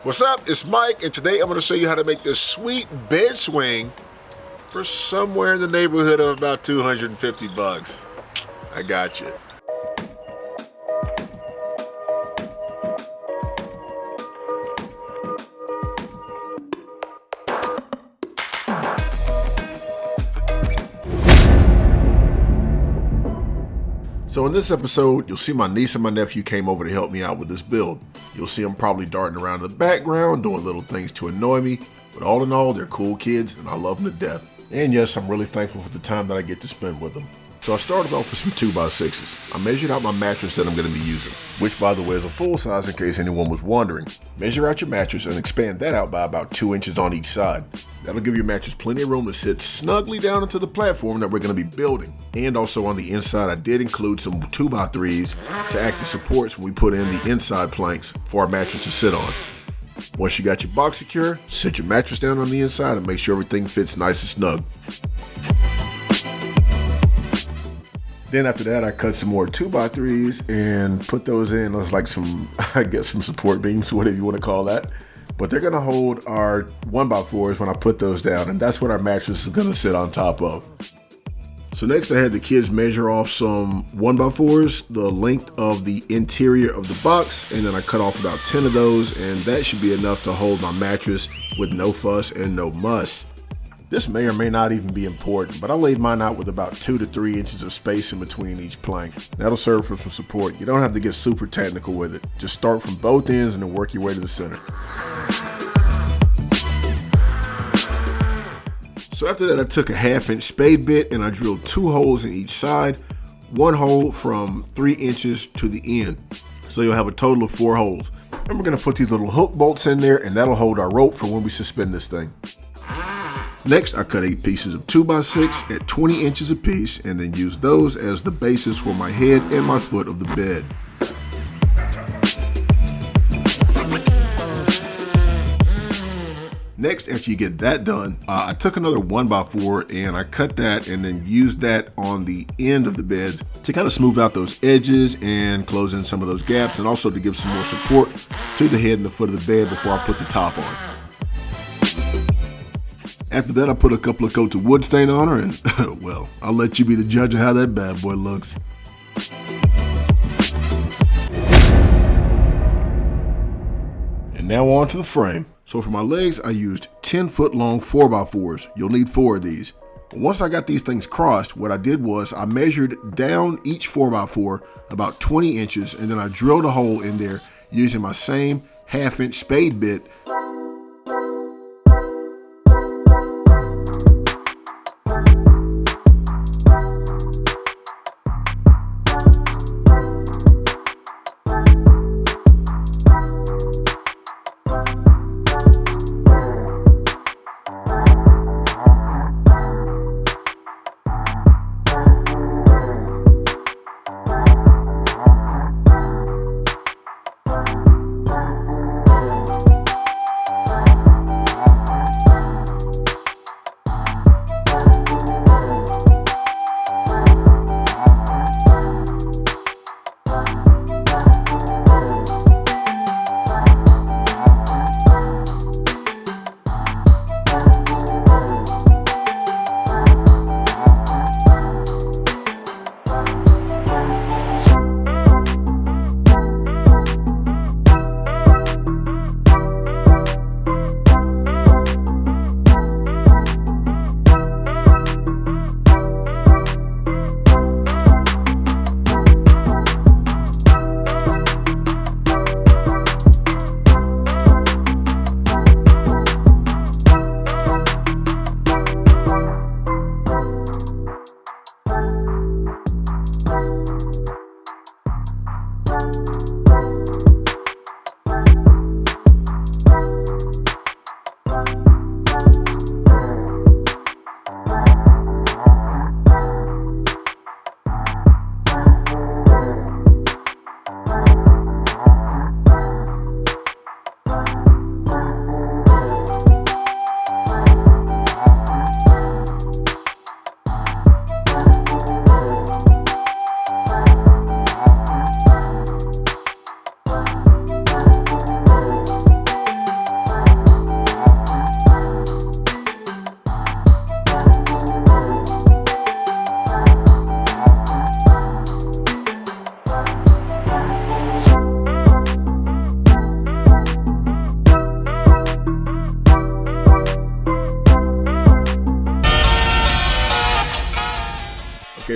What's up? It's Mike, and today I'm going to show you how to make this sweet bed swing for somewhere in the neighborhood of about 250 bucks. I got you. So in this episode, you'll see my niece and my nephew came over to help me out with this build. You'll see them probably darting around in the background, doing little things to annoy me, but all in all, they're cool kids and I love them to death. And yes, I'm really thankful for the time that I get to spend with them. So I started off with some 2x6s. I measured out my mattress that I'm going to be using, which by the way is a full size in case anyone was wondering. Measure out your mattress and expand that out by about 2 inches on each side. That'll give your mattress plenty of room to sit snugly down into the platform that we're going to be building. And also on the inside, I did include some 2x3s to act as supports when we put in the inside planks for our mattress to sit on. Once you got your box secure, sit your mattress down on the inside and make sure everything fits nice and snug. Then after that, I cut some more 2x3s and put those in as like some, I guess some support beams, whatever you want to call that. But they're gonna hold our 1x4s when I put those down, and that's what our mattress is gonna sit on top of. So next I had the kids measure off some 1x4s, the length of the interior of the box, and then I cut off about 10 of those, and that should be enough to hold my mattress with no fuss and no muss. This may or may not even be important, but I laid mine out with about 2 to 3 inches of space in between each plank. That'll serve for some support. You don't have to get super technical with it. Just start from both ends and then work your way to the center. So after that, I took a 1/2-inch spade bit and I drilled 2 holes in each side, 1 hole from 3 inches to the end. So you'll have a total of 4 holes. And we're gonna put these little hook bolts in there, and that'll hold our rope for when we suspend this thing. Next, I cut 8 pieces of 2x6 at 20 inches apiece and then used those as the basis for my head and my foot of the bed. Next, after you get that done, I took another 1x4 and I cut that and then used that on the end of the bed to kind of smooth out those edges and close in some of those gaps, and also to give some more support to the head and the foot of the bed before I put the top on. After that, I put a couple of coats of wood stain on her, and well, I'll let you be the judge of how that bad boy looks. And now on to the frame. So for my legs, I used 10-foot long 4x4s. You'll need 4 of these. Once I got these things crossed, what I did was I measured down each 4x4 about 20 inches, and then I drilled a hole in there using my same 1/2-inch spade bit.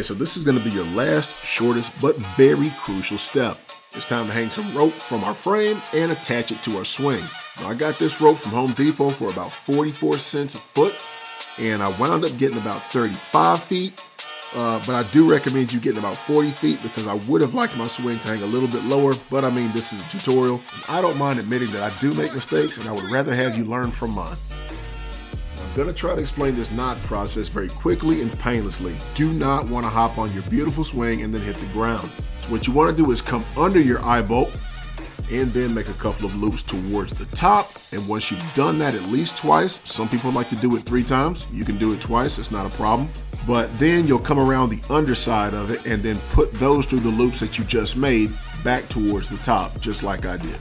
Okay, so this is going to be your last, shortest, but very crucial step. It's time to hang some rope from our frame and attach it to our swing. Now, I got this rope from Home Depot for about 44 cents a foot, and I wound up getting about 35 feet. But I do recommend you getting about 40 feet because I would have liked my swing to hang a little bit lower, but I mean, this is a tutorial. And I don't mind admitting that I do make mistakes, and I would rather have you learn from mine. I'm gonna try to explain this knot process very quickly and painlessly. Do not want to hop on your beautiful swing and then hit the ground. So what you want to do is come under your eye bolt and then make a couple of loops towards the top. And once you've done that at least twice, some people like to do it 3 times. You can do it twice, it's not a problem. But then you'll come around the underside of it and then put those through the loops that you just made back towards the top, just like I did.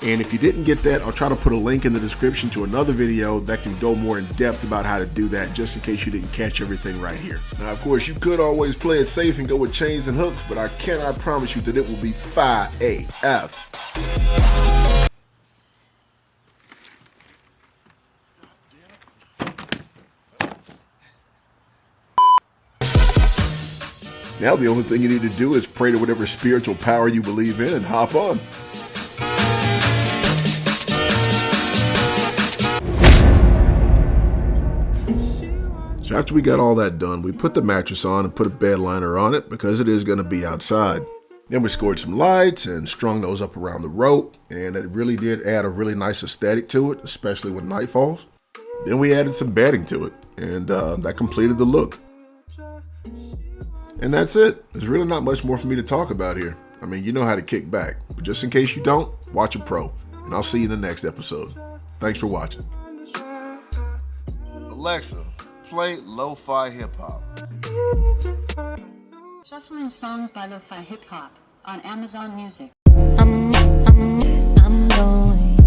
And if you didn't get that, I'll try to put a link in the description to another video that can go more in depth about how to do that, just in case you didn't catch everything right here. Now, of course, you could always play it safe and go with chains and hooks, but I cannot promise you that it will be fire AF. Now the only thing you need to do is pray to whatever spiritual power you believe in and hop on. So after we got all that done, we put the mattress on and put a bed liner on it because it is going to be outside. Then we scored some lights and strung those up around the rope, and it really did add a really nice aesthetic to it, especially when night falls. Then we added some bedding to it, and that completed the look. And that's it. There's really not much more for me to talk about here. I mean, you know how to kick back, but just in case you don't, watch a pro, and I'll see you in the next episode. Thanks for watching. Alexa, play lo-fi hip-hop. Shuffling songs by lo-fi hip-hop on Amazon Music. I'm going. I'm going.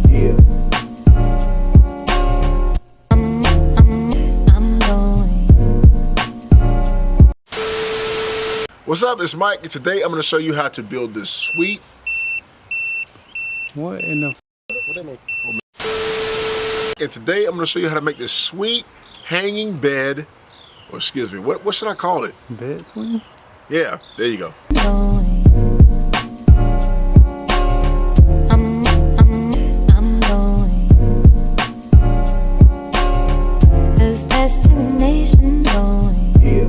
Yeah. I'm going. What's up? It's Mike, and today I'm going to show you how to build this sweet. What in the? And today I'm going to show you how to make this sweet hanging bed, or excuse me, what should I call it? Bed swing? Yeah, there you go. I'm going. This destination going. Yeah.